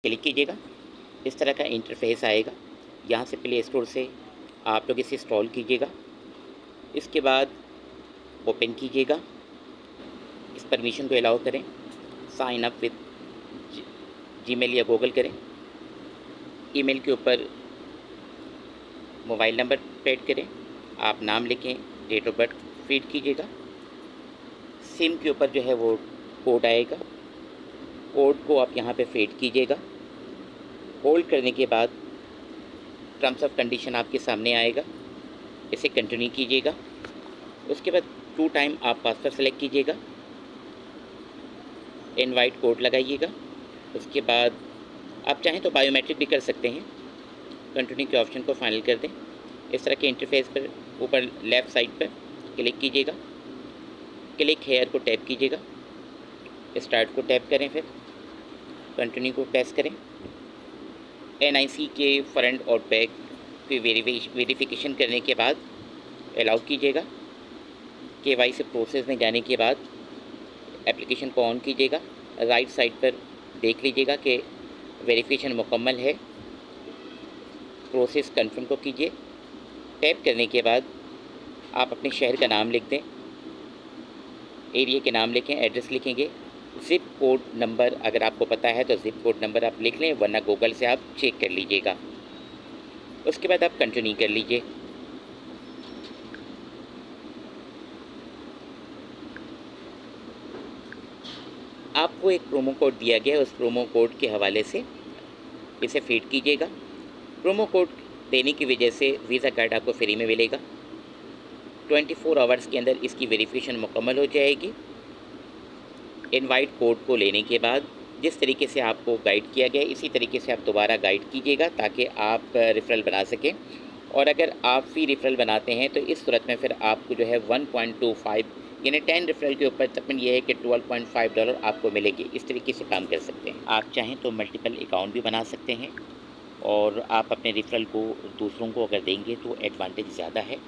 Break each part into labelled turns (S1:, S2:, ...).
S1: Click कीजिएगा। इस तरह का इंटरफेस आएगा। यहाँ से प्ले स्टोर से आप लोग इसे इंस्टॉल कीजिएगा। इसके बाद ओपन कीजिएगा। इस परमिशन को अलाउ करें। साइन अप विद जीमेल या गूगल करें। ईमेल के ऊपर मोबाइल नंबर ऐड करें। आप नाम लिखें, डेट ऑफ बर्थ फीड कीजिएगा। सिम के ऊपर जो है वो कोड आएगा। कोड को आप यहाँ पे फीड कीजिएगा। होल्ड करने के बाद टर्म्स ऑफ कंडीशन आपके सामने आएगा। इसे कंटिन्यू कीजिएगा। उसके बाद 2 टाइम आप पासवर्ड सेलेक्ट कीजिएगा। इनवाइट कोड लगाइएगा। उसके बाद आप चाहें तो बायोमेट्रिक भी कर सकते हैं। कंटिन्यू के ऑप्शन को फाइनल कर दें। इस तरह के इंटरफेस पर ऊपर लेफ़्ट साइड पर क्लिक कीजिएगा। क्लिक हेयर को टैप कीजिएगा। स्टार्ट को टैप करें, फिर कंटिन्यू को प्रेस करें। एनआईसी के फ्रंट और बैक की वेरिफिकेशन करने के बाद अलाउ कीजिएगा। केवाईसी प्रोसेस में जाने के बाद एप्लीकेशन को ऑन कीजिएगा। राइट साइड पर देख लीजिएगा कि वेरिफिकेशन मुकम्मल है। प्रोसेस कंफर्म को कीजिए। टैप करने के बाद आप अपने शहर का नाम लिख दें, एरिया के नाम लिखें, एड्रेस लिखेंगे। ज़िप कोड नंबर अगर आपको पता है तो ज़िप कोड नंबर आप लिख लें, वरना गूगल से आप चेक कर लीजिएगा। उसके बाद आप कंटिन्यू कर लीजिए। आपको एक प्रोमो कोड दिया गया है, उस प्रोमो कोड के हवाले से इसे फीड कीजिएगा। प्रोमो कोड देने की वजह से वीज़ा कार्ड आपको फ्री में मिलेगा। 24 आवर्स के अंदर इसकी वेरिफिकेशन मुकम्मल हो जाएगी। इनवाइट कोड को लेने के बाद जिस तरीके से आपको गाइड किया गया है, इसी तरीके से आप दोबारा गाइड कीजिएगा ताकि आप रेफरल बना सकें। और अगर आप फी रेफरल बनाते हैं तो इस सूरत में फिर आपको जो है 1.25 यानी 10 रेफरल के ऊपर तकरीबन ये है कि $12.5 आपको मिलेगी। इस तरीके से काम कर सकते हैं। आप चाहें तो मल्टीपल अकाउंट भी बना सकते हैं और आप अपने रेफरल को दूसरों को अगर देंगे तो एडवांटेज ज़्यादा है।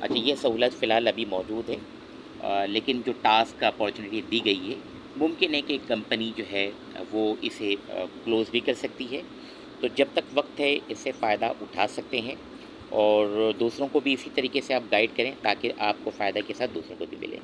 S1: अच्छा, ये सहूलत फ़िलहाल अभी मौजूद है, लेकिन जो टास्क अपॉर्चुनिटी दी गई है, मुमकिन है कि कंपनी जो है वो इसे क्लोज़ भी कर सकती है। तो जब तक वक्त है इससे फ़ायदा उठा सकते हैं और दूसरों को भी इसी तरीके से आप गाइड करें ताकि आपको फ़ायदा के साथ दूसरों को भी मिले।